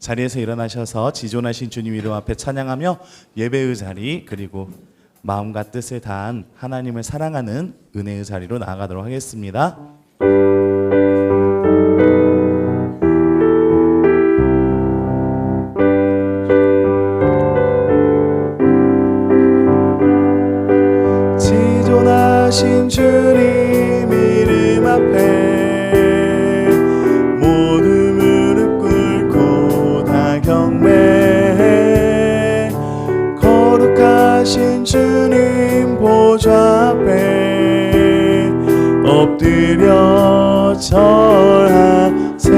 자리에서 일어나셔서 지존하신 주님 이름 앞에 찬양하며 예배의 자리, 그리고 마음과 뜻을 다한 하나님을 사랑하는 은혜의 자리로 나아가도록 하겠습니다. 지존하신 주님 이름 앞에 모두 무릎 꿇고 다 경배해. 거룩하신 주님 보좌 앞에 엎드려 절하세.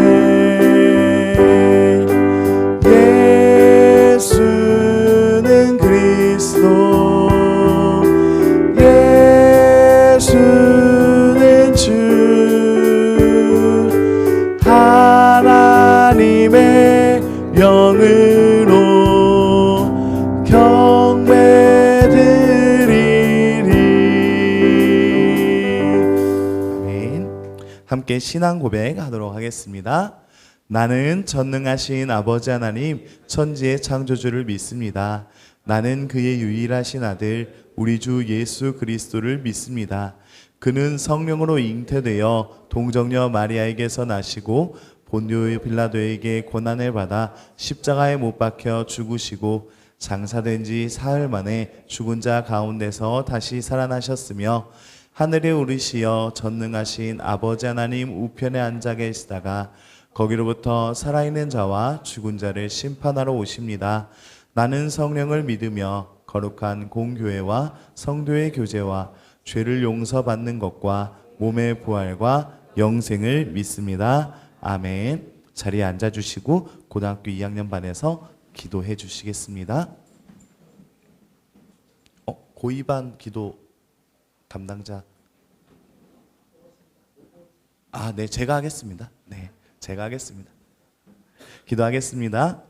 예수는 그리스도, 예수는 주, 하나님의 영으로 경배드리리. 아멘. 함께 신앙 고백하도록 하겠습니다. 나는 전능하신 아버지 하나님 천지의 창조주를 믿습니다. 나는 그의 유일하신 아들 우리 주 예수 그리스도를 믿습니다. 그는 성령으로 잉태되어 동정녀 마리아에게서 나시고 본디오 빌라도에게 고난을 받아 십자가에 못 박혀 죽으시고 장사된 지 사흘 만에 죽은 자 가운데서 다시 살아나셨으며 하늘에 오르시어 전능하신 아버지 하나님 우편에 앉아 계시다가 거기로부터 살아있는 자와 죽은 자를 심판하러 오십니다. 나는 성령을 믿으며 거룩한 공교회와 성도의 교제와 죄를 용서받는 것과 몸의 부활과 영생을 믿습니다. 아멘. 자리에 앉아주시고 고등학교 2학년 반에서 기도해 주시겠습니다. 고2반 기도 담당자. 네, 제가 하겠습니다. 네, 제가 하겠습니다. 기도하겠습니다.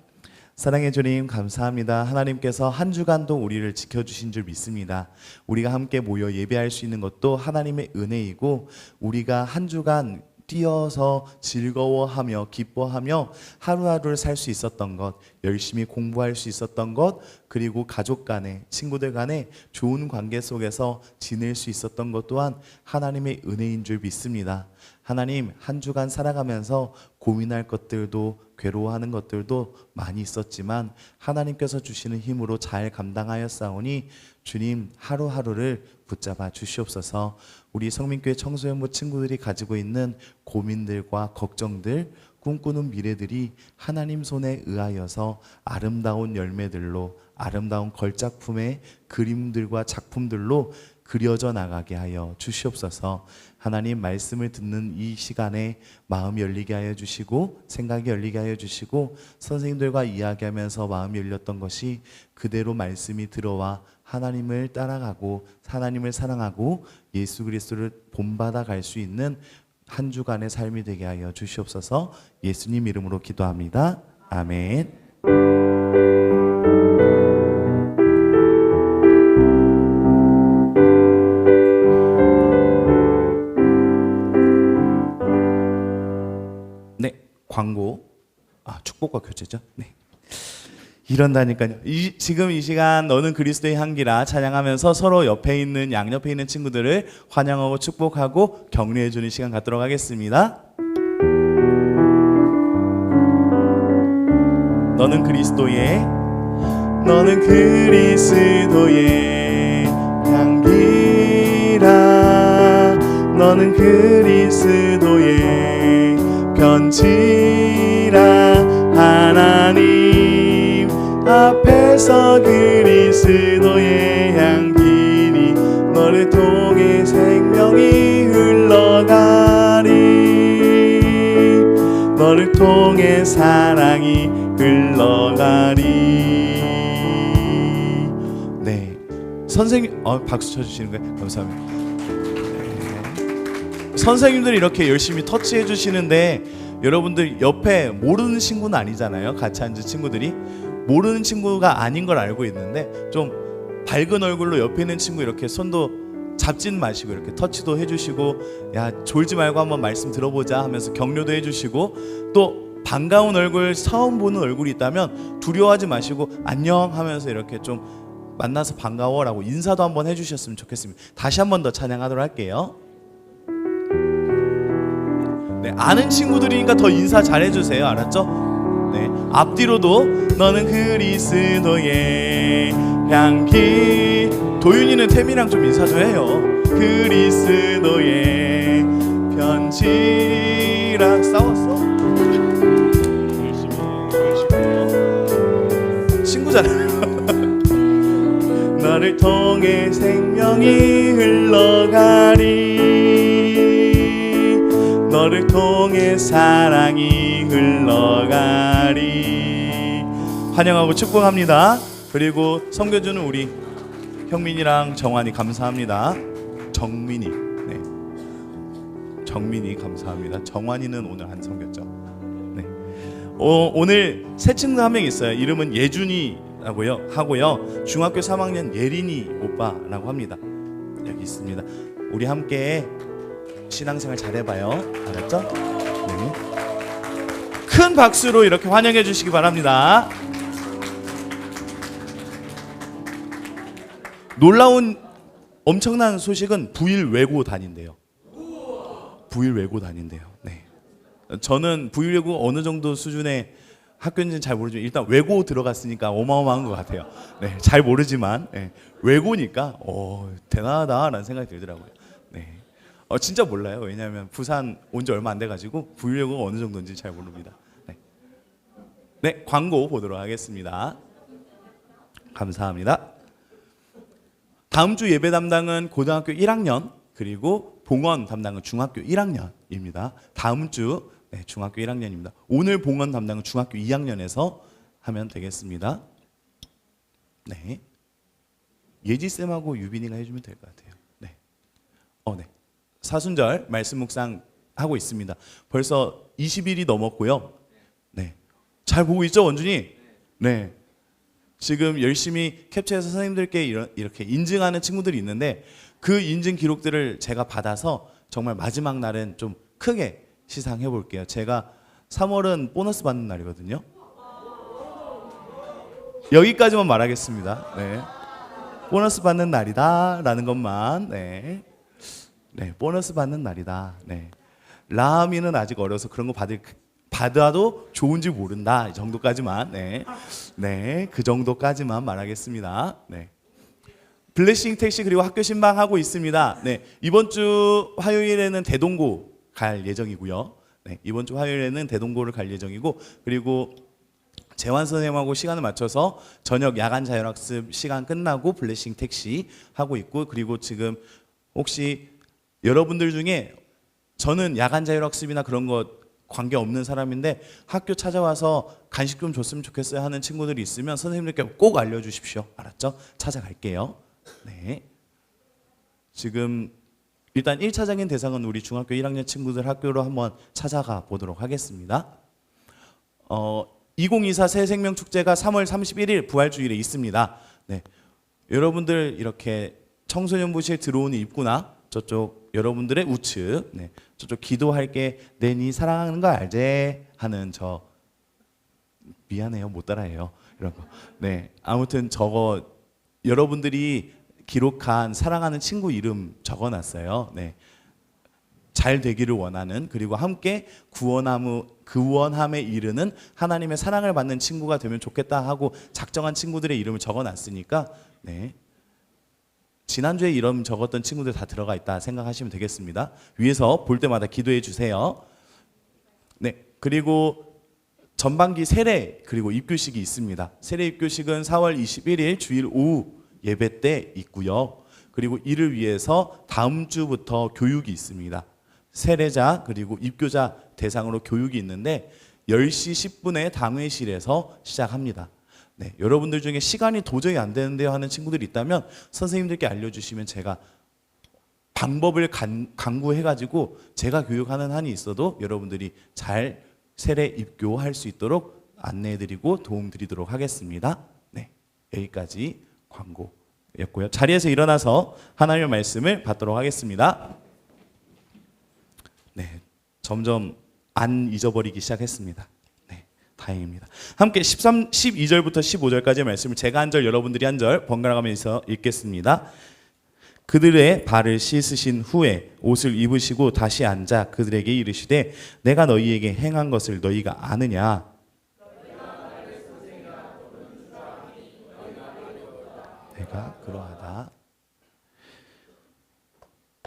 사랑의 주님 감사합니다. 하나님께서 한 주간도 우리를 지켜주신 줄 믿습니다. 우리가 함께 모여 예배할 수 있는 것도 하나님의 은혜이고, 우리가 한 주간 뛰어서 즐거워하며 기뻐하며 하루하루를 살 수 있었던 것, 열심히 공부할 수 있었던 것, 그리고 가족 간에, 친구들 간에 좋은 관계 속에서 지낼 수 있었던 것 또한 하나님의 은혜인 줄 믿습니다. 하나님, 한 주간 살아가면서 고민할 것들도 괴로워하는 것들도 많이 있었지만 하나님께서 주시는 힘으로 잘 감당하였사오니 주님 하루하루를 붙잡아 주시옵소서. 우리 성민교회 청소년부 친구들이 가지고 있는 고민들과 걱정들, 꿈꾸는 미래들이 하나님 손에 의하여서 아름다운 열매들로, 아름다운 걸작품의 그림들과 작품들로 그려져 나가게 하여 주시옵소서. 하나님 말씀을 듣는 이 시간에 마음이 열리게 하여 주시고 생각이 열리게 하여 주시고, 선생님들과 이야기하면서 마음이 열렸던 것이 그대로 말씀이 들어와 하나님을 따라가고 하나님을 사랑하고 예수 그리스도를 본받아 갈 수 있는 한 주간의 삶이 되게 하여 주시옵소서. 예수님 이름으로 기도합니다. 아멘. 광고, 축복과 교제죠. 네. 이런다니까요. 지금 이 시간 너는 그리스도의 향기라 찬양하면서 서로 옆에 있는, 양옆에 있는 친구들을 환영하고 축복하고 격려해 주는 시간 갖도록 하겠습니다. 너는 그리스도의 향기라. 너는 그리스도의 편지라. 하나님 앞에서 그리스도의 향기니 너를 통해 생명이 흘러가리. 너를 통해 사랑이 흘러가리. 네, 선생님 박수 쳐주시는 거예요? 감사합니다. 선생님들이 이렇게 열심히 터치해 주시는데 여러분들 옆에 모르는 친구는 아니잖아요. 같이 앉은 친구들이 모르는 친구가 아닌 걸 알고 있는데 좀 밝은 얼굴로 옆에 있는 친구 이렇게 손도 잡지는 마시고 이렇게 터치도 해주시고, 야 졸지 말고 한번 말씀 들어보자 하면서 격려도 해주시고, 또 반가운 얼굴, 처음 보는 얼굴이 있다면 두려워하지 마시고 안녕 하면서 이렇게 좀 만나서 반가워라고 인사도 한번 해주셨으면 좋겠습니다. 다시 한 번 더 찬양하도록 할게요. 네, 아는 친구들이니까 더 인사 잘해주세요. 알았죠? 네, 앞뒤로도 너는 그리스도의 향기. 도윤이는 태미랑 좀 인사 좀 해요. 그리스도의 편지랑 싸웠어? 친구잖아요. 너를 통해 생명이 흘러가리. 너를 통해 사랑이 흘러가리. 환영하고 축복합니다. 그리고 섬겨주는 우리 형민이랑 정환이 감사합니다. 정민이, 네, 정민이 감사합니다. 정환이는 오늘 안 섬겼죠. 네, 오늘 새 친구 한 명 있어요. 이름은 예준이라고요 하고요. 중학교 3학년 예린이 오빠라고 합니다. 여기 있습니다. 우리 함께 신앙생활 잘해봐요. 알았죠? 네. 큰 박수로 이렇게 환영해 주시기 바랍니다. 놀라운 엄청난 소식은 부일 외고 다닌대요. 부일 외고 다닌대요. 네. 저는 부일 외고 어느 정도 수준의 학교인지는 잘 모르지만 일단 외고 들어갔으니까 어마어마한 것 같아요. 네, 잘 모르지만 네, 외고니까 대단하다라는 생각이 들더라고요. 네, 진짜 몰라요. 왜냐하면 부산 온 지 얼마 안 돼가지고 부일 외고가 어느 정도인지 잘 모릅니다. 네, 네, 광고 보도록 하겠습니다. 감사합니다. 다음 주 예배 담당은 고등학교 1학년 그리고 봉헌 담당은 중학교 1학년입니다. 다음 주 중학교 1학년입니다. 오늘 봉헌 담당은 중학교 2학년에서 하면 되겠습니다. 네, 예지쌤하고 유빈이가 해주면 될 것 같아요. 네. 네. 사순절 말씀 묵상 하고 있습니다. 벌써 20일이 넘었고요. 네, 잘 보고 있죠, 원준이? 네. 지금 열심히 캡처해서 선생님들께 이렇게 인증하는 친구들이 있는데 그 인증 기록들을 제가 받아서 정말 마지막 날은 좀 크게 시상해 볼게요. 제가 3월은 보너스 받는 날이거든요. 여기까지만 말하겠습니다. 네, 보너스 받는 날이다 라는 것만. 네, 네, 보너스 받는 날이다. 네, 라미는 아직 어려서 그런 거 받아도 좋은지 모른다. 이 정도까지만. 네, 네, 그 정도까지만 말하겠습니다. 네, 블레싱 택시 그리고 학교 신방 하고 있습니다. 네, 이번 주 화요일에는 대동고 갈 예정이고요. 네, 이번 주 화요일에는 대동고를 갈 예정이고, 그리고 재환 선생님하고 시간을 맞춰서 저녁 야간 자율학습 시간 끝나고 블레싱 택시 하고 있고, 그리고 지금 혹시 여러분들 중에 저는 야간 자율학습이나 그런 거 관계없는 사람인데 학교 찾아와서 간식 좀 줬으면 좋겠어요 하는 친구들이 있으면 선생님들께 꼭 알려주십시오. 알았죠? 찾아갈게요. 네, 지금 일단 1차적인 대상은 우리 중학교 1학년 친구들 학교로 한번 찾아가 보도록 하겠습니다. 2024 새생명축제가 3월 31일 부활주일에 있습니다. 네, 여러분들 이렇게 청소년부실 들어오는 입구나 저쪽 여러분들의 우측, 네, 저쪽 기도할게 내니 사랑하는 거 알제 하는 저 미안해요 못 따라해요 이런 거. 네, 아무튼 저거 여러분들이 기록한 사랑하는 친구 이름 적어놨어요. 네, 잘 되기를 원하는, 그리고 함께 구원함에 이르는 하나님의 사랑을 받는 친구가 되면 좋겠다 하고 작정한 친구들의 이름을 적어놨으니까 네, 지난주에 이름 적었던 친구들 다 들어가 있다 생각하시면 되겠습니다. 위에서 볼 때마다 기도해 주세요. 네, 그리고 전반기 세례 그리고 입교식이 있습니다. 세례 입교식은 4월 21일 주일 오후 예배 때 있고요. 그리고 이를 위해서 다음 주부터 교육이 있습니다. 세례자 그리고 입교자 대상으로 교육이 있는데 10시 10분에 당회실에서 시작합니다. 네, 여러분들 중에 시간이 도저히 안 되는데요 하는 친구들이 있다면 선생님들께 알려주시면 제가 방법을 강구해가지고 제가 교육하는 한이 있어도 여러분들이 잘 세례 입교할 수 있도록 안내해드리고 도움드리도록 하겠습니다. 네, 여기까지 광고였고요. 자리에서 일어나서 하나님의 말씀을 받도록 하겠습니다. 네, 점점 안 잊어버리기 시작했습니다. 다행입니다. 함께 12절부터 15절까지의 말씀을 제가 한 절 여러분들이 한 절 번갈아 가면서 읽겠습니다. 그들의 발을 씻으신 후에 옷을 입으시고 다시 앉아 그들에게 이르시되 내가 너희에게 행한 것을 너희가 아느냐. 내가 그러하다.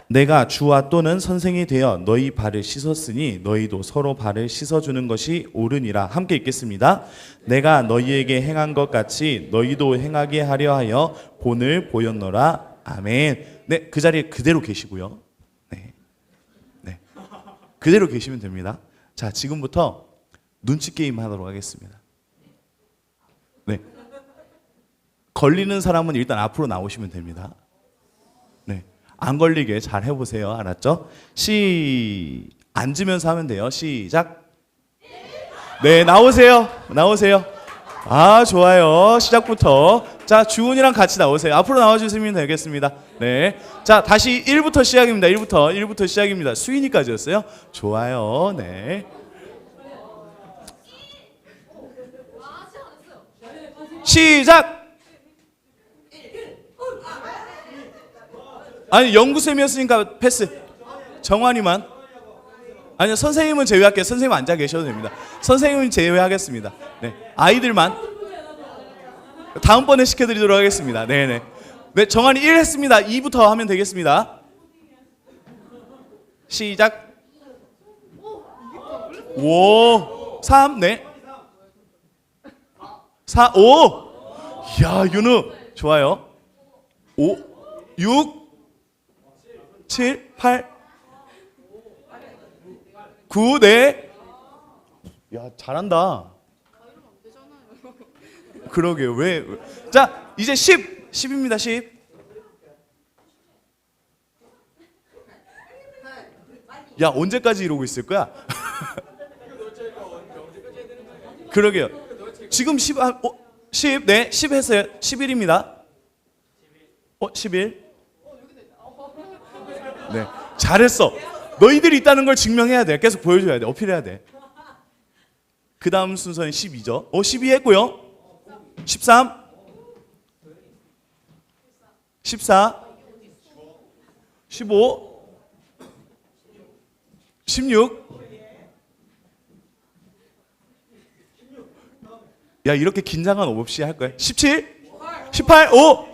내가 주와 또는 선생이 되어 너희 발을 씻었으니 너희도 서로 발을 씻어주는 것이 옳으니라. 함께 읽겠습니다. 내가 너희에게 행한 것 같이 너희도 행하게 하려 하여 본을 보였노라. 아멘. 네, 그 자리에 그대로 계시고요. 네, 네, 그대로 계시면 됩니다. 자, 지금부터 눈치 게임 하도록 하겠습니다. 네, 걸리는 사람은 일단 앞으로 나오시면 됩니다. 네, 안 걸리게 잘 해보세요. 알았죠? 앉으면서 하면 돼요. 시작. 네, 나오세요. 나오세요. 아, 좋아요. 시작부터. 자, 주은이랑 같이 나오세요. 앞으로 나와주시면 되겠습니다. 네. 자, 다시 1부터 시작입니다. 1부터 시작입니다. 수인이까지였어요. 좋아요. 네. 시작! 아니, 연구쌤이었으니까 패스. 정환이만. 아니요, 선생님은 제외할게요. 선생님 앉아 계셔도 됩니다. 선생님은 제외하겠습니다. 네, 아이들만 다음번에 시켜드리도록 하겠습니다. 네네. 네, 정한이 1 했습니다. 2부터 하면 되겠습니다. 시작. 5, 3, 네. 4, 5. 야, 윤우 좋아요. 5, 6, 7, 8, 9, 네. 야, 잘한다. 그러게요. 왜? 자, 이제 10입니다. 10. 야, 언제까지 이러고 있을 거야? 그러게요. 지금 10, 10, 네, 10 했어요. 11입니다. 11. 네, 잘했어. 너희들이 있다는 걸 증명해야 돼. 계속 보여줘야 돼. 어필해야 돼. 그 다음 순서는 12죠. 12 했고요. 13, 14, 15, 16. 야, 이렇게 긴장감 없이 할 거야. 17, 18, 5,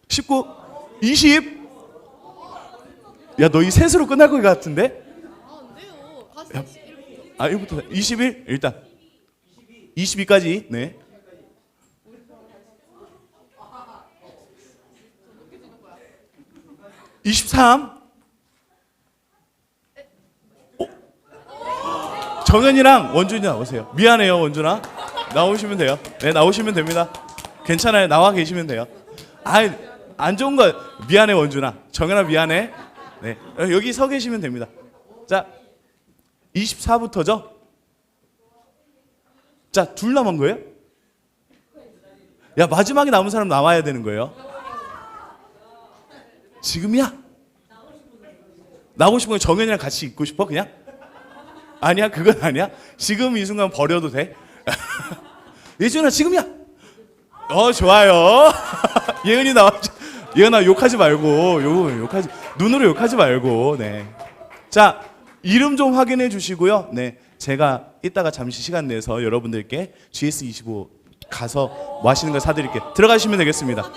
19, 20. 야, 너 이 셋으로 끝날 것 같은데? 야, 1부터 21 일단 22까지. 네. 23. 정현이랑 원준이 나오세요. 미안해요, 원준아. 나오시면 돼요. 네, 나오시면 됩니다. 괜찮아요. 나와 계시면 돼요. 아이, 안 좋은 거 미안해, 원준아. 정현아 미안해. 네, 여기 서 계시면 됩니다. 자, 24부터죠? 자, 둘 남은 거예요? 야, 마지막에 남은 사람 나와야 되는 거예요. 지금이야? 나오고 싶은 거 정현이랑 같이 있고 싶어? 그냥? 아니야, 그건 아니야. 지금 이 순간 버려도 돼. 예준아, 지금이야. 좋아요. 예은이 나왔죠. 예은아, 욕하지 말고, 욕하지, 눈으로 욕하지 말고. 네. 자, 이름 좀 확인해 주시고요. 네, 제가 이따가 잠시 시간 내서 여러분들께 GS25 가서 맛있는 거 사드릴게요. 들어가시면 되겠습니다.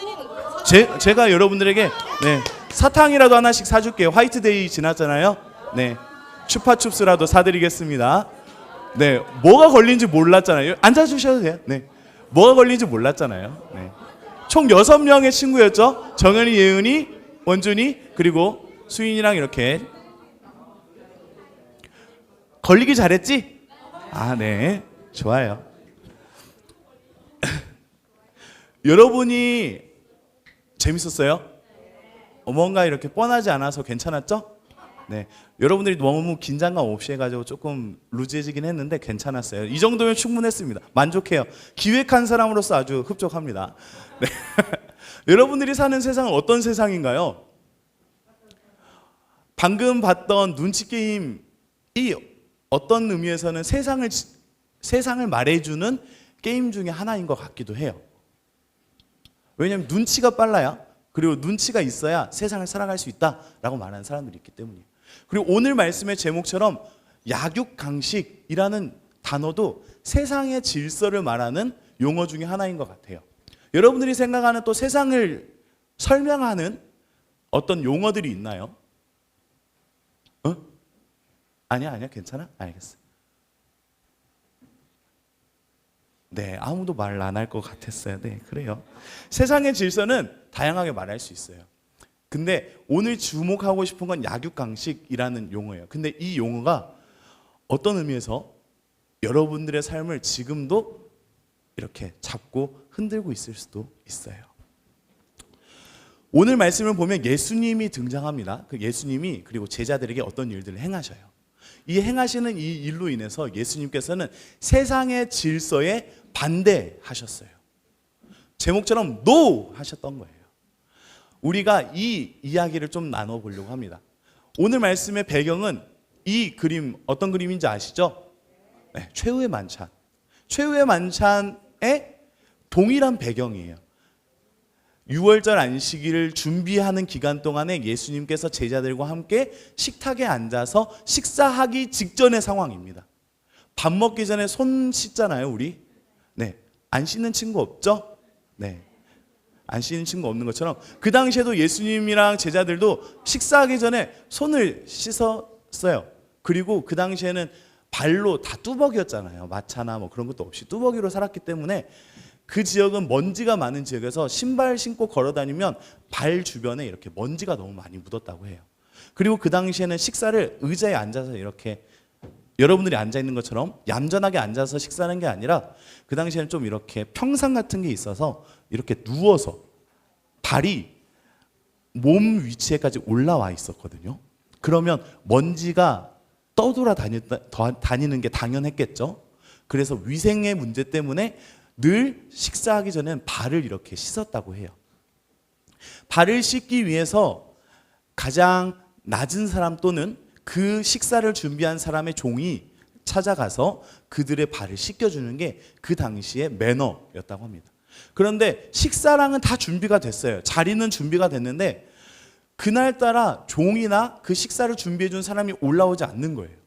제가 여러분들에게 네, 사탕이라도 하나씩 사줄게요. 화이트데이 지났잖아요. 네, 추파춥스라도 사드리겠습니다. 네, 뭐가 걸린지 몰랐잖아요. 앉아주셔도 돼요. 네, 뭐가 걸린지 몰랐잖아요. 네, 총 6명의 친구였죠. 정현이, 예은이, 원준이, 그리고 수인이랑 이렇게. 걸리기 잘했지? 아, 네, 좋아요. 여러분이 재밌었어요? 뭔가 이렇게 뻔하지 않아서 괜찮았죠? 네, 여러분들이 너무 긴장감 없이 해가지고 조금 루즈해지긴 했는데 괜찮았어요. 이 정도면 충분했습니다. 만족해요. 기획한 사람으로서 아주 흡족합니다. 네. 여러분들이 사는 세상은 어떤 세상인가요? 방금 봤던 눈치 게임이 어떤 의미에서는 세상을 세상을 말해주는 게임 중에 하나인 것 같기도 해요. 왜냐하면 눈치가 빨라야, 그리고 눈치가 있어야 세상을 살아갈 수 있다라고 말하는 사람들이 있기 때문이에요. 그리고 오늘 말씀의 제목처럼 약육강식이라는 단어도 세상의 질서를 말하는 용어 중에 하나인 것 같아요. 여러분들이 생각하는 또 세상을 설명하는 어떤 용어들이 있나요? 아니야, 괜찮아? 알겠어. 네, 아무도 말 안 할 것 같았어요. 네, 그래요. 세상의 질서는 다양하게 말할 수 있어요. 근데 오늘 주목하고 싶은 건 약육강식이라는 용어예요. 근데 이 용어가 어떤 의미에서 여러분들의 삶을 지금도 이렇게 잡고 흔들고 있을 수도 있어요. 오늘 말씀을 보면 예수님이 등장합니다. 그 예수님이 그리고 제자들에게 어떤 일들을 행하셔요. 이 행하시는 이 일로 인해서 예수님께서는 세상의 질서에 반대하셨어요. 제목처럼 NO 하셨던 거예요. 우리가 이 이야기를 좀 나눠보려고 합니다. 오늘 말씀의 배경은 이 그림, 어떤 그림인지 아시죠? 네, 최후의 만찬. 최후의 만찬의 동일한 배경이에요. 6월절 안식일을 준비하는 기간 동안에 예수님께서 제자들과 함께 식탁에 앉아서 식사하기 직전의 상황입니다. 밥 먹기 전에 손 씻잖아요, 우리. 네, 안 씻는 친구 없죠? 네, 안 씻는 친구 없는 것처럼 그 당시에도 예수님이랑 제자들도 식사하기 전에 손을 씻었어요. 그리고 그 당시에는 발로 다 뚜벅이었잖아요. 마차나 뭐 그런 것도 없이 뚜벅이로 살았기 때문에 그 지역은 먼지가 많은 지역에서 신발 신고 걸어 다니면 발 주변에 이렇게 먼지가 너무 많이 묻었다고 해요. 그리고 그 당시에는 식사를 의자에 앉아서 이렇게 여러분들이 앉아 있는 것처럼 얌전하게 앉아서 식사하는 게 아니라 그 당시에는 좀 이렇게 평상 같은 게 있어서 이렇게 누워서 발이 몸 위치에까지 올라와 있었거든요. 그러면 먼지가 떠돌아 다니는 게 당연했겠죠. 그래서 위생의 문제 때문에 늘 식사하기 전엔 발을 이렇게 씻었다고 해요. 발을 씻기 위해서 가장 낮은 사람 또는 그 식사를 준비한 사람의 종이 찾아가서 그들의 발을 씻겨주는 게 그 당시의 매너였다고 합니다. 그런데 식사랑은 다 준비가 됐어요. 자리는 준비가 됐는데 그날따라 종이나 그 식사를 준비해준 사람이 올라오지 않는 거예요.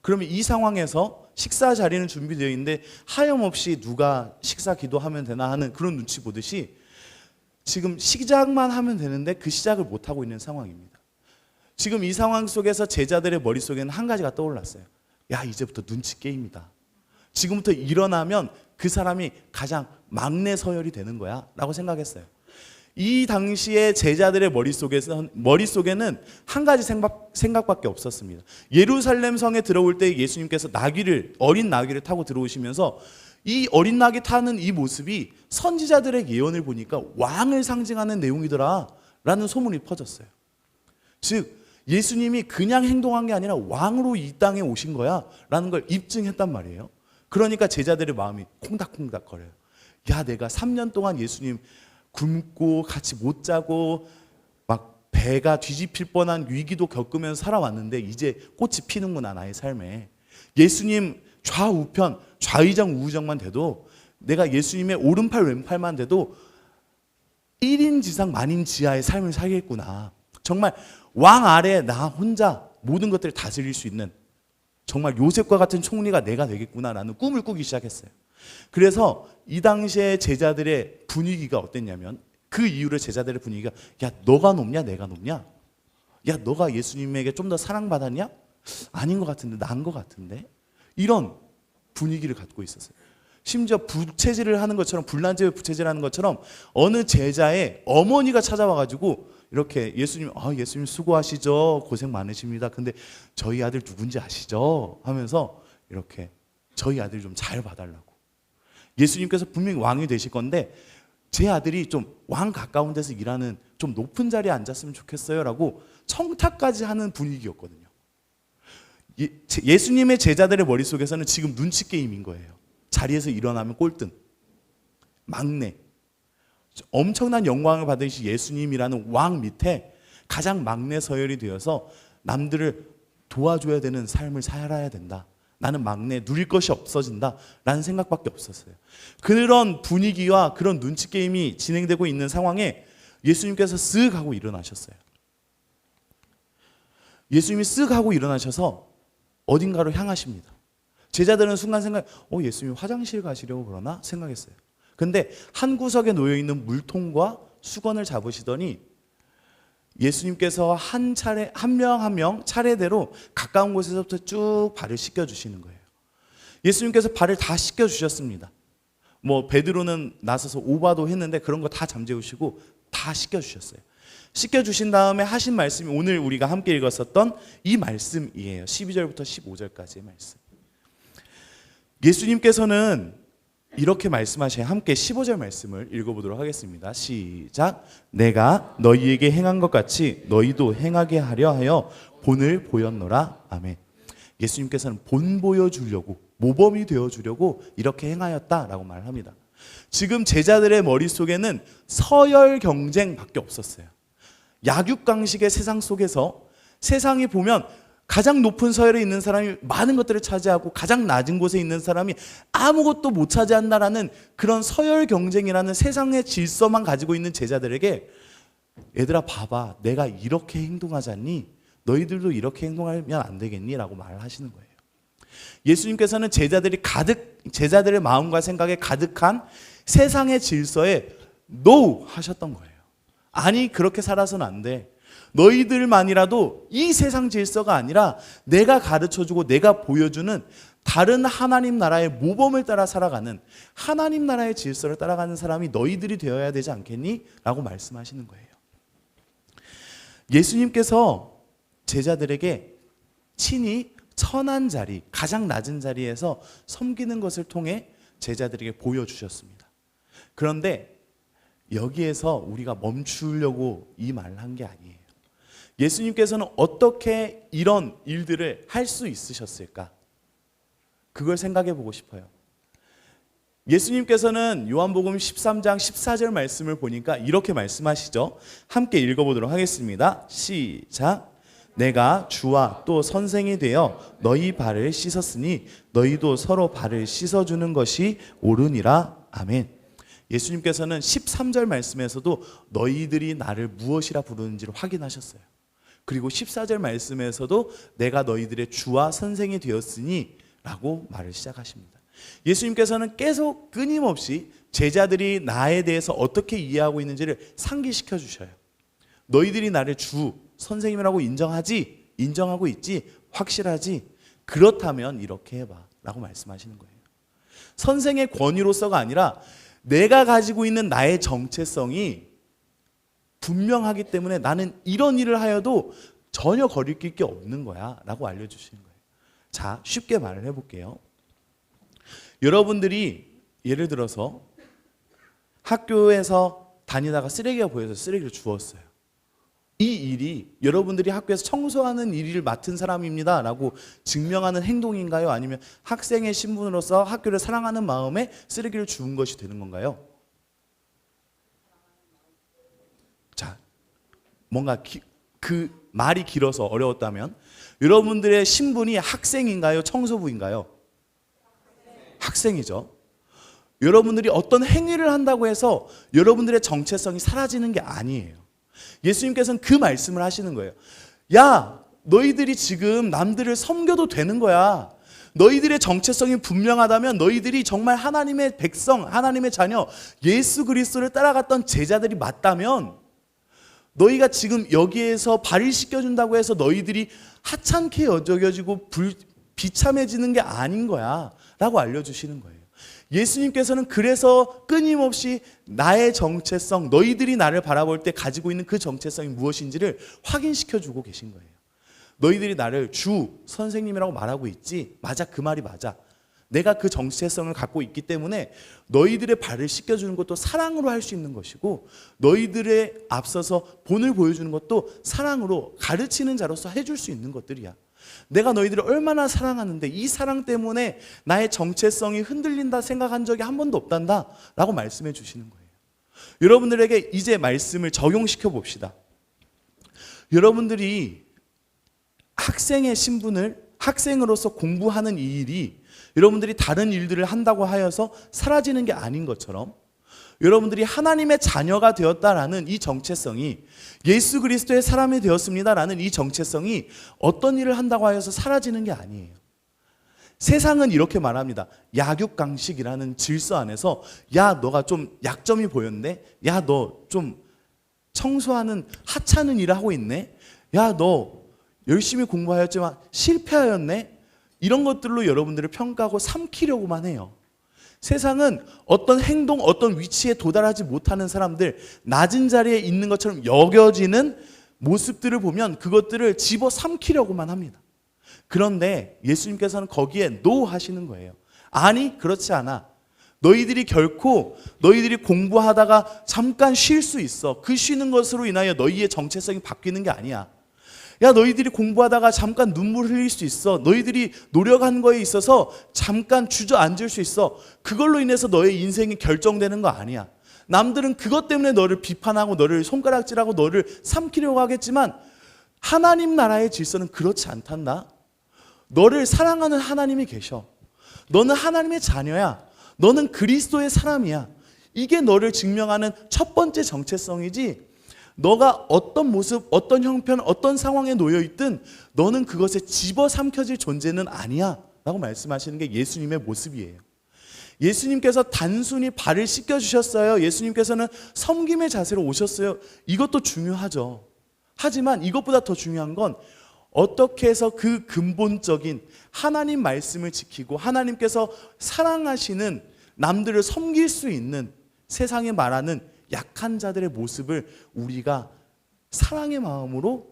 그러면 이 상황에서 식사 자리는 준비되어 있는데 하염없이 누가 식사 기도하면 되나 하는 그런 눈치 보듯이 지금 시작만 하면 되는데 그 시작을 못하고 있는 상황입니다. 지금 이 상황 속에서 제자들의 머릿속에는 한 가지가 떠올랐어요. 야, 이제부터 눈치 게임이다. 지금부터 일어나면 그 사람이 가장 막내 서열이 되는 거야 라고 생각했어요. 이 당시에 제자들의 머릿속에는 한 가지 생각밖에 없었습니다. 예루살렘 성에 들어올 때 예수님께서 어린 나귀를 타고 들어오시면서 이 어린 나귀 타는 이 모습이 선지자들의 예언을 보니까 왕을 상징하는 내용이더라 라는 소문이 퍼졌어요. 즉 예수님이 그냥 행동한 게 아니라 왕으로 이 땅에 오신 거야 라는 걸 입증했단 말이에요. 그러니까 제자들의 마음이 콩닥콩닥 거려요. 야, 내가 3년 동안 예수님 굶고 같이 못 자고 막 배가 뒤집힐 뻔한 위기도 겪으면서 살아왔는데 이제 꽃이 피는구나 나의 삶에. 예수님 좌우편 좌의정 우의정만 돼도 내가 예수님의 오른팔 왼팔만 돼도 1인 지상 만인 지하의 삶을 살겠구나. 정말 왕 아래 나 혼자 모든 것들을 다스릴 수 있는 정말 요셉과 같은 총리가 내가 되겠구나라는 꿈을 꾸기 시작했어요. 그래서 이 당시에 제자들의 분위기가 어땠냐면 그 이후로 제자들의 분위기가 야, 너가 높냐 내가 높냐? 야, 너가 예수님에게 좀 더 사랑받았냐? 아닌 것 같은데 나은 것 같은데? 이런 분위기를 갖고 있었어요. 심지어 부채질을 하는 것처럼 불난집에 부채질을 하는 것처럼 어느 제자의 어머니가 찾아와가지고 이렇게 예수님 수고하시죠. 고생 많으십니다. 근데 저희 아들 누군지 아시죠? 하면서 이렇게 저희 아들 좀 잘 봐달라고. 예수님께서 분명히 왕이 되실 건데 제 아들이 좀 왕 가까운 데서 일하는 좀 높은 자리에 앉았으면 좋겠어요 라고 청탁까지 하는 분위기였거든요. 예수님의 제자들의 머릿속에서는 지금 눈치 게임인 거예요. 자리에서 일어나면 꼴등, 막내, 엄청난 영광을 받으신 예수님이라는 왕 밑에 가장 막내 서열이 되어서 남들을 도와줘야 되는 삶을 살아야 된다 나는 막내, 누릴 것이 없어진다 라는 생각밖에 없었어요. 그런 분위기와 그런 눈치 게임이 진행되고 있는 상황에 예수님께서 쓱 하고 일어나셨어요. 예수님이 쓱 하고 일어나셔서 어딘가로 향하십니다. 제자들은 순간 예수님이 화장실 가시려고 그러나 생각했어요. 근데 한 구석에 놓여있는 물통과 수건을 잡으시더니 예수님께서 한 명 한 명 차례대로 가까운 곳에서부터 쭉 발을 씻겨주시는 거예요. 예수님께서 발을 다 씻겨주셨습니다. 베드로는 나서서 오바도 했는데 그런 거 다 잠재우시고 다 씻겨주셨어요. 씻겨주신 다음에 하신 말씀이 오늘 우리가 함께 읽었었던 이 말씀이에요. 12절부터 15절까지의 말씀. 예수님께서는 이렇게 말씀하셔요. 함께 15절 말씀을 읽어보도록 하겠습니다. 시작. 내가 너희에게 행한 것 같이 너희도 행하게 하려 하여 본을 보였노라. 아멘. 예수님께서는 본 보여주려고, 모범이 되어주려고 이렇게 행하였다라고 말합니다. 지금 제자들의 머릿속에는 서열 경쟁밖에 없었어요. 약육강식의 세상 속에서 세상이 보면 가장 높은 서열에 있는 사람이 많은 것들을 차지하고 가장 낮은 곳에 있는 사람이 아무것도 못 차지한다라는 그런 서열 경쟁이라는 세상의 질서만 가지고 있는 제자들에게 얘들아 봐봐, 내가 이렇게 행동하잖니? 너희들도 이렇게 행동하면 안 되겠니? 라고 말을 하시는 거예요. 예수님께서는 제자들의 마음과 생각에 가득한 세상의 질서에 NO 하셨던 거예요. 아니, 그렇게 살아서는 안 돼. 너희들만이라도 이 세상 질서가 아니라 내가 가르쳐주고 내가 보여주는 다른 하나님 나라의 모범을 따라 살아가는 하나님 나라의 질서를 따라가는 사람이 너희들이 되어야 되지 않겠니? 라고 말씀하시는 거예요. 예수님께서 제자들에게 친히 천한 자리, 가장 낮은 자리에서 섬기는 것을 통해 제자들에게 보여주셨습니다. 그런데 여기에서 우리가 멈추려고 이 말을 한 게 아니에요. 예수님께서는 어떻게 이런 일들을 할 수 있으셨을까? 그걸 생각해 보고 싶어요. 예수님께서는 요한복음 13장 14절 말씀을 보니까 이렇게 말씀하시죠. 함께 읽어보도록 하겠습니다. 시작. 내가 주와 또 선생이 되어 너희 발을 씻었으니 너희도 서로 발을 씻어주는 것이 옳으니라. 아멘. 예수님께서는 13절 말씀에서도 너희들이 나를 무엇이라 부르는지를 확인하셨어요. 그리고 14절 말씀에서도 내가 너희들의 주와 선생이 되었으니 라고 말을 시작하십니다. 예수님께서는 계속 끊임없이 제자들이 나에 대해서 어떻게 이해하고 있는지를 상기시켜 주셔요. 너희들이 나를 주, 선생님이라고 인정하지? 인정하고 있지? 확실하지? 그렇다면 이렇게 해봐 라고 말씀하시는 거예요. 선생의 권위로서가 아니라 내가 가지고 있는 나의 정체성이 분명하기 때문에 나는 이런 일을 하여도 전혀 거리낄 게 없는 거야 라고 알려주시는 거예요. 자, 쉽게 말을 해볼게요. 여러분들이 예를 들어서 학교에서 다니다가 쓰레기가 보여서 쓰레기를 주웠어요. 이 일이 여러분들이 학교에서 청소하는 일을 맡은 사람입니다 라고 증명하는 행동인가요? 아니면 학생의 신분으로서 학교를 사랑하는 마음에 쓰레기를 주운 것이 되는 건가요? 자, 뭔가 그 말이 길어서 어려웠다면 여러분들의 신분이 학생인가요? 청소부인가요? 학생이죠. 여러분들이 어떤 행위를 한다고 해서 여러분들의 정체성이 사라지는 게 아니에요. 예수님께서는 그 말씀을 하시는 거예요. 야, 너희들이 지금 남들을 섬겨도 되는 거야. 너희들의 정체성이 분명하다면 너희들이 정말 하나님의 백성, 하나님의 자녀, 예수 그리스도를 따라갔던 제자들이 맞다면 너희가 지금 여기에서 발을 씻겨준다고 해서 너희들이 하찮게 여겨지고 비참해지는 게 아닌 거야 라고 알려주시는 거예요. 예수님께서는 그래서 끊임없이 나의 정체성, 너희들이 나를 바라볼 때 가지고 있는 그 정체성이 무엇인지를 확인시켜주고 계신 거예요. 너희들이 나를 주, 선생님이라고 말하고 있지? 맞아, 그 말이 맞아. 내가 그 정체성을 갖고 있기 때문에 너희들의 발을 씻겨주는 것도 사랑으로 할 수 있는 것이고 너희들의 앞서서 본을 보여주는 것도 사랑으로 가르치는 자로서 해줄 수 있는 것들이야. 내가 너희들을 얼마나 사랑하는데 이 사랑 때문에 나의 정체성이 흔들린다 생각한 적이 한 번도 없단다 라고 말씀해 주시는 거예요. 여러분들에게 이제 말씀을 적용시켜 봅시다. 여러분들이 학생의 신분을 학생으로서 공부하는 이 일이 여러분들이 다른 일들을 한다고 하여서 사라지는 게 아닌 것처럼 여러분들이 하나님의 자녀가 되었다라는 이 정체성이, 예수 그리스도의 사람이 되었습니다라는 이 정체성이 어떤 일을 한다고 하여서 사라지는 게 아니에요. 세상은 이렇게 말합니다. 약육강식이라는 질서 안에서 야 너가 좀 약점이 보였네, 야 너 좀 청소하는 하찮은 일을 하고 있네, 야 너 열심히 공부하였지만 실패하였네, 이런 것들로 여러분들을 평가하고 삼키려고만 해요. 세상은 어떤 행동, 어떤 위치에 도달하지 못하는 사람들, 낮은 자리에 있는 것처럼 여겨지는 모습들을 보면 그것들을 집어 삼키려고만 합니다. 그런데 예수님께서는 거기에 노 하시는 거예요. 아니, 그렇지 않아. 너희들이 결코 너희들이 공부하다가 잠깐 쉴 수 있어. 그 쉬는 것으로 인하여 너희의 정체성이 바뀌는 게 아니야. 야, 너희들이 공부하다가 잠깐 눈물 흘릴 수 있어. 너희들이 노력한 거에 있어서 잠깐 주저앉을 수 있어. 그걸로 인해서 너의 인생이 결정되는 거 아니야. 남들은 그것 때문에 너를 비판하고 너를 손가락질하고 너를 삼키려고 하겠지만 하나님 나라의 질서는 그렇지 않단다. 너를 사랑하는 하나님이 계셔. 너는 하나님의 자녀야. 너는 그리스도의 사람이야. 이게 너를 증명하는 첫 번째 정체성이지, 너가 어떤 모습, 어떤 형편, 어떤 상황에 놓여 있든 너는 그것에 집어삼켜질 존재는 아니야 라고 말씀하시는 게 예수님의 모습이에요. 예수님께서 단순히 발을 씻겨주셨어요. 예수님께서는 섬김의 자세로 오셨어요. 이것도 중요하죠. 하지만 이것보다 더 중요한 건 어떻게 해서 그 근본적인 하나님 말씀을 지키고 하나님께서 사랑하시는, 남들을 섬길 수 있는, 세상에 말하는 약한 자들의 모습을 우리가 사랑의 마음으로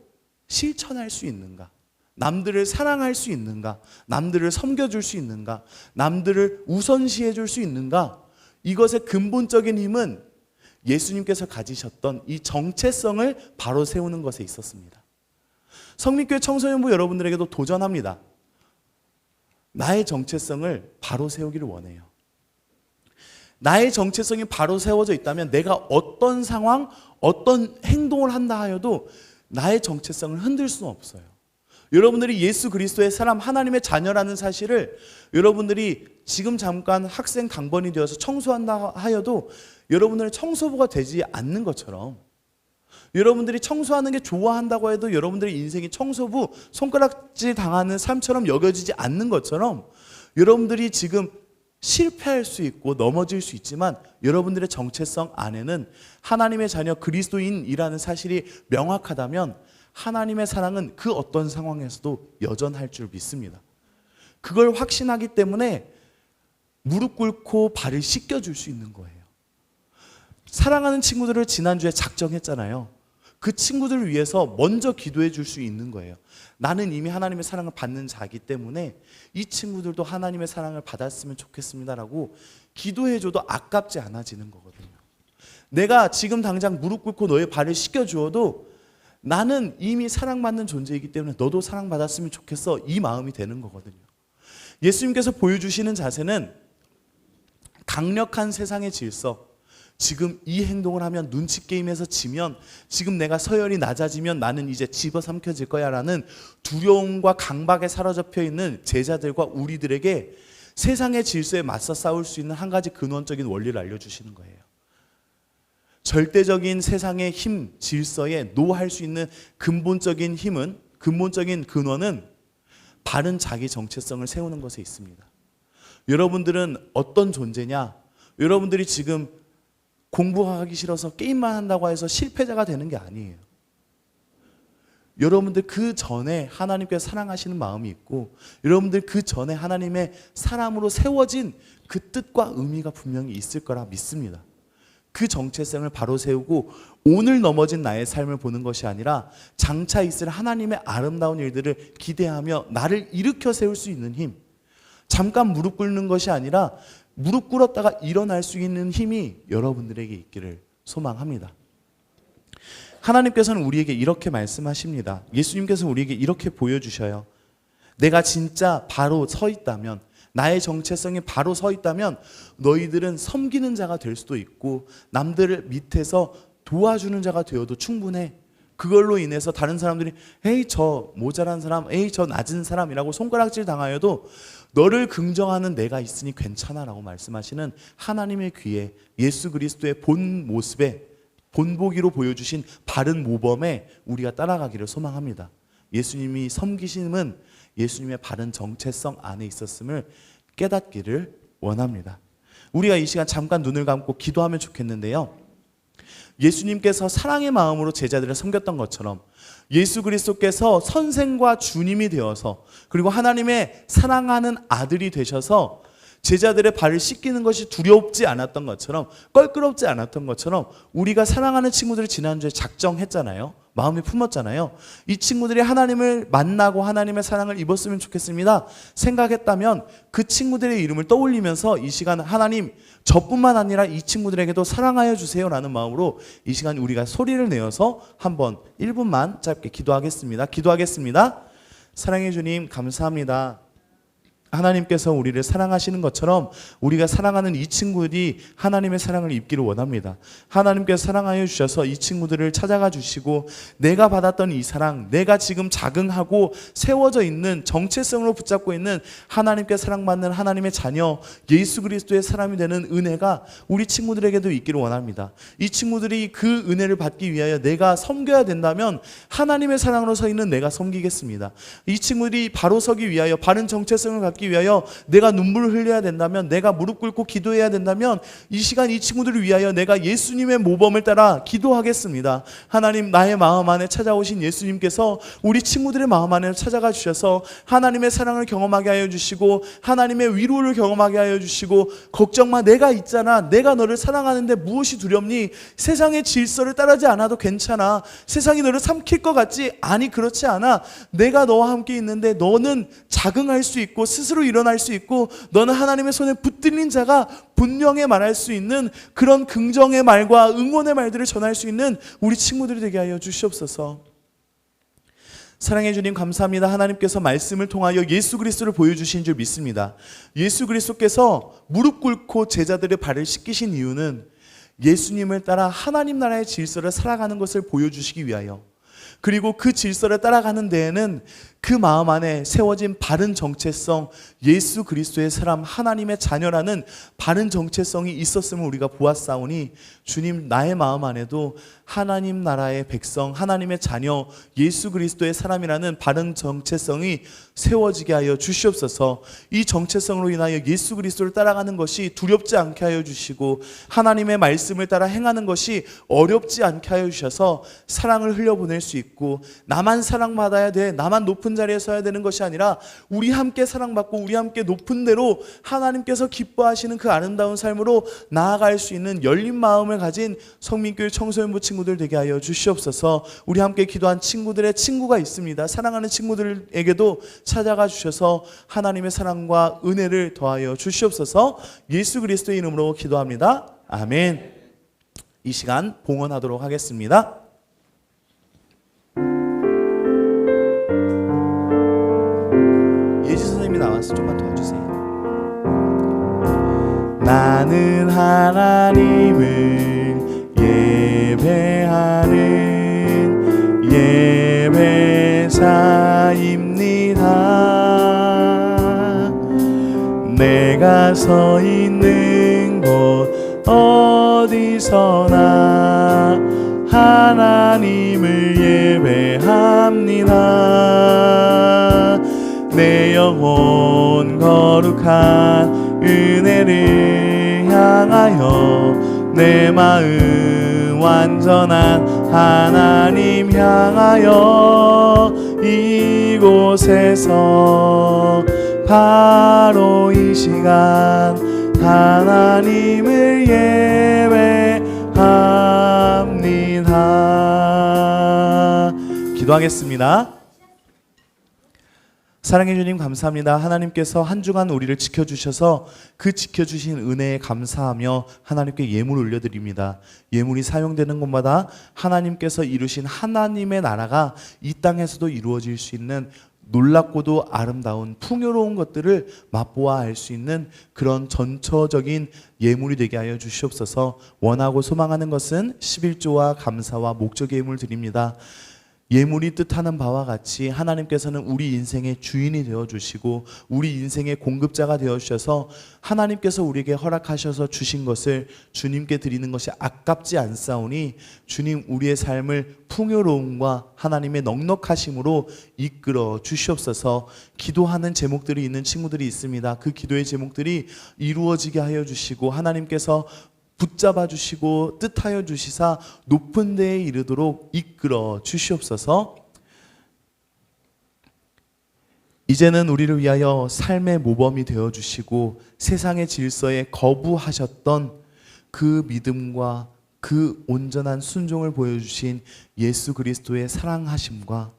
실천할 수 있는가? 남들을 사랑할 수 있는가? 남들을 섬겨줄 수 있는가? 남들을 우선시해 줄 수 있는가? 이것의 근본적인 힘은 예수님께서 가지셨던 이 정체성을 바로 세우는 것에 있었습니다. 성민교회 청소년부 여러분들에게도 도전합니다. 나의 정체성을 바로 세우기를 원해요. 나의 정체성이 바로 세워져 있다면 내가 어떤 상황, 어떤 행동을 한다 하여도 나의 정체성을 흔들 수는 없어요. 여러분들이 예수 그리스도의 사람, 하나님의 자녀라는 사실을 여러분들이 지금 잠깐 학생 강번이 되어서 청소한다 하여도 여러분들은 청소부가 되지 않는 것처럼, 여러분들이 청소하는 게 좋아한다고 해도 여러분들의 인생이 청소부, 손가락질 당하는 삶처럼 여겨지지 않는 것처럼, 여러분들이 지금 실패할 수 있고 넘어질 수 있지만 여러분들의 정체성 안에는 하나님의 자녀 그리스도인이라는 사실이 명확하다면 하나님의 사랑은 그 어떤 상황에서도 여전할 줄 믿습니다. 그걸 확신하기 때문에 무릎 꿇고 발을 씻겨줄 수 있는 거예요. 사랑하는 친구들을 지난주에 작정했잖아요. 그 친구들을 위해서 먼저 기도해 줄 수 있는 거예요. 나는 이미 하나님의 사랑을 받는 자이기 때문에 이 친구들도 하나님의 사랑을 받았으면 좋겠습니다라고 기도해줘도 아깝지 않아지는 거거든요. 내가 지금 당장 무릎 꿇고 너의 발을 씻겨주어도 나는 이미 사랑받는 존재이기 때문에 너도 사랑받았으면 좋겠어, 이 마음이 되는 거거든요. 예수님께서 보여주시는 자세는 강력한 세상의 질서, 지금 이 행동을 하면 눈치 게임에서 지면, 지금 내가 서열이 낮아지면 나는 이제 집어삼켜질 거야 라는 두려움과 강박에 사로잡혀 있는 제자들과 우리들에게 세상의 질서에 맞서 싸울 수 있는 한 가지 근원적인 원리를 알려주시는 거예요. 절대적인 세상의 힘, 질서에 노할 수 있는 근본적인 힘은, 근본적인 근원은 바른 자기 정체성을 세우는 것에 있습니다. 여러분들은 어떤 존재냐? 여러분들이 지금 공부하기 싫어서 게임만 한다고 해서 실패자가 되는 게 아니에요. 여러분들 그 전에 하나님께서 사랑하시는 마음이 있고, 여러분들 그 전에 하나님의 사람으로 세워진 그 뜻과 의미가 분명히 있을 거라 믿습니다. 그 정체성을 바로 세우고 오늘 넘어진 나의 삶을 보는 것이 아니라 장차 있을 하나님의 아름다운 일들을 기대하며 나를 일으켜 세울 수 있는 힘, 잠깐 무릎 꿇는 것이 아니라 무릎 꿇었다가 일어날 수 있는 힘이 여러분들에게 있기를 소망합니다. 하나님께서는 우리에게 이렇게 말씀하십니다. 예수님께서는 우리에게 이렇게 보여주셔요. 내가 진짜 바로 서 있다면, 나의 정체성이 바로 서 있다면 너희들은 섬기는 자가 될 수도 있고 남들을 밑에서 도와주는 자가 되어도 충분해. 그걸로 인해서 다른 사람들이 에이 저 모자란 사람, 에이 저 낮은 사람이라고 손가락질 당하여도 너를 긍정하는 내가 있으니 괜찮아 라고 말씀하시는 하나님의 귀에 예수 그리스도의 본 모습에 본보기로 보여주신 바른 모범에 우리가 따라가기를 소망합니다. 예수님이 섬기심은 예수님의 바른 정체성 안에 있었음을 깨닫기를 원합니다. 우리가 이 시간 잠깐 눈을 감고 기도하면 좋겠는데요. 예수님께서 사랑의 마음으로 제자들을 섬겼던 것처럼 예수 그리스도께서 선생과 주님이 되어서 그리고 하나님의 사랑하는 아들이 되셔서 제자들의 발을 씻기는 것이 두렵지 않았던 것처럼 껄끄럽지 않았던 것처럼 우리가 사랑하는 친구들을 지난주에 작정했잖아요. 마음에 품었잖아요. 이 친구들이 하나님을 만나고 하나님의 사랑을 입었으면 좋겠습니다 생각했다면 그 친구들의 이름을 떠올리면서 이 시간 하나님 저뿐만 아니라 이 친구들에게도 사랑하여 주세요 라는 마음으로 이 시간 우리가 소리를 내어서 한번 1분만 짧게 기도하겠습니다. 사랑해 주님 감사합니다. 하나님께서 우리를 사랑하시는 것처럼 우리가 사랑하는 이 친구들이 하나님의 사랑을 입기를 원합니다. 하나님께서 사랑하여 주셔서 이 친구들을 찾아가 주시고 내가 받았던 이 사랑, 내가 지금 자긍하고 세워져 있는 정체성으로 붙잡고 있는 하나님께 사랑받는 하나님의 자녀 예수 그리스도의 사람이 되는 은혜가 우리 친구들에게도 있기를 원합니다. 이 친구들이 그 은혜를 받기 위하여 내가 섬겨야 된다면 하나님의 사랑으로 서 있는 내가 섬기겠습니다. 이 친구들이 바로 서기 위하여 바른 정체성을 갖기 위하여 내가 눈물을 흘려야 된다면 내가 무릎 꿇고 기도해야 된다면 이 시간 이 친구들을 위하여 내가 예수님의 모범을 따라 기도하겠습니다. 하나님 나의 마음 안에 찾아오신 예수님께서 우리 친구들의 마음 안에 찾아가 주셔서 하나님의 사랑을 경험하게 하여 주시고 하나님의 위로를 경험하게 하여 주시고 걱정 마 내가 있잖아 내가 너를 사랑하는데 무엇이 두렵니 세상의 질서를 따르지 않아도 괜찮아 세상이 너를 삼킬 것 같지 아니 그렇지 않아 내가 너와 함께 있는데 너는 자긍할 수 있고 스스로 일어날 수 있고 너는 하나님의 손에 붙들린 자가 분명히 말할 수 있는 그런 긍정의 말과 응원의 말들을 전할 수 있는 우리 친구들이 되게 하여 주시옵소서. 사랑해 주님 감사합니다. 하나님께서 말씀을 통하여 예수 그리스도를 보여주신 줄 믿습니다. 예수 그리스도께서 무릎 꿇고 제자들의 발을 씻기신 이유는 예수님을 따라 하나님 나라의 질서를 살아가는 것을 보여주시기 위하여 그리고 그 질서를 따라가는 데에는 그 마음 안에 세워진 바른 정체성 예수 그리스도의 사람 하나님의 자녀라는 바른 정체성이 있었음을 우리가 보았사오니 주님 나의 마음 안에도 하나님 나라의 백성 하나님의 자녀 예수 그리스도의 사람이라는 바른 정체성이 세워지게 하여 주시옵소서. 이 정체성으로 인하여 예수 그리스도를 따라가는 것이 두렵지 않게 하여 주시고 하나님의 말씀을 따라 행하는 것이 어렵지 않게 하여 주셔서 사랑을 흘려보낼 수 있고 나만 사랑받아야 돼 나만 높은 자리에 서야 되는 것이 아니라 우리 함께 사랑받고 우리 함께 높은 대로 하나님께서 기뻐하시는 그 아름다운 삶으로 나아갈 수 있는 열린 마음을 가진 성민교회 청소년부 친구들 되게 하여 주시옵소서. 우리 함께 기도한 친구들의 친구가 있습니다. 사랑하는 친구들에게도 찾아가 주셔서 하나님의 사랑과 은혜를 더하여 주시옵소서. 예수 그리스도의 이름으로 기도합니다. 아멘. 이 시간 봉헌하도록 하겠습니다. 예지 선생님이 나와서 좀만 도와주세요. 나는 하나님을 예배하는 예배자입니다. 내가 서 있는 곳 어디서나 하나님을 예배합니다. 내 영혼 거룩한 은혜를 향하여 내 마음 완전한 하나님 향하여 이곳에서 바로 이 시간 하나님을 예배합니다. 기도하겠습니다. 사랑해 주님 감사합니다. 하나님께서 한 주간 우리를 지켜주셔서 그 지켜주신 은혜에 감사하며 하나님께 예물 올려드립니다. 예물이 사용되는 곳마다 하나님께서 이루신 하나님의 나라가 이 땅에서도 이루어질 수 있는 놀랍고도 아름다운 풍요로운 것들을 맛보아 알 수 있는 그런 전처적인 예물이 되게 하여 주시옵소서. 원하고 소망하는 것은 11조와 감사와 목적의 예물 드립니다. 예물이 뜻하는 바와 같이 하나님께서는 우리 인생의 주인이 되어주시고 우리 인생의 공급자가 되어주셔서 하나님께서 우리에게 허락하셔서 주신 것을 주님께 드리는 것이 아깝지 않사오니 주님 우리의 삶을 풍요로움과 하나님의 넉넉하심으로 이끌어 주시옵소서. 기도하는 제목들이 있는 친구들이 있습니다. 그 기도의 제목들이 이루어지게 하여 주시고 하나님께서 붙잡아 주시고 뜻하여 주시사 높은 데에 이르도록 이끌어 주시옵소서. 이제는 우리를 위하여 삶의 모범이 되어 주시고 세상의 질서에 거부하셨던 그 믿음과 그 온전한 순종을 보여주신 예수 그리스도의 사랑하심과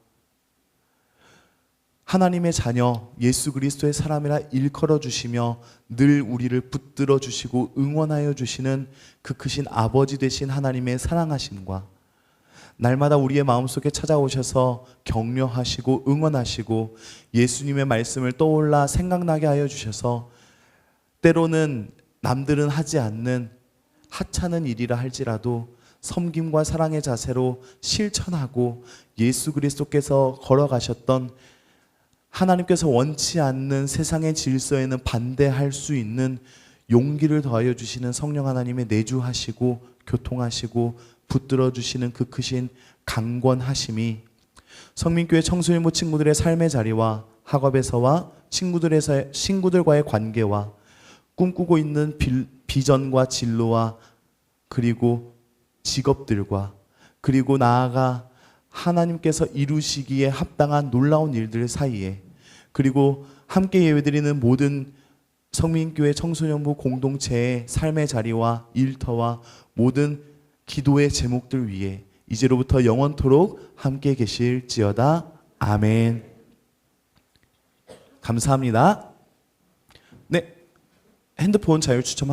하나님의 자녀 예수 그리스도의 사람이라 일컬어 주시며 늘 우리를 붙들어 주시고 응원하여 주시는 그 크신 아버지 되신 하나님의 사랑하심과 날마다 우리의 마음속에 찾아오셔서 격려하시고 응원하시고 예수님의 말씀을 떠올라 생각나게 하여 주셔서 때로는 남들은 하지 않는 하찮은 일이라 할지라도 섬김과 사랑의 자세로 실천하고 예수 그리스도께서 걸어가셨던 하나님께서 원치 않는 세상의 질서에는 반대할 수 있는 용기를 더하여 주시는 성령 하나님의 내주하시고 교통하시고 붙들어 주시는 그 크신 강권하심이 성민교회 청소년부 친구들의 삶의 자리와 학업에서와 친구들과의 관계와 꿈꾸고 있는 비전과 진로와 그리고 직업들과 그리고 나아가 하나님께서 이루시기에 합당한 놀라운 일들 사이에 그리고 함께 예배드리는 모든 성민교회 청소년부 공동체의 삶의 자리와 일터와 모든 기도의 제목들 위에 이제로부터 영원토록 함께 계실지어다. 아멘. 감사합니다. 네, 핸드폰 자율 추첨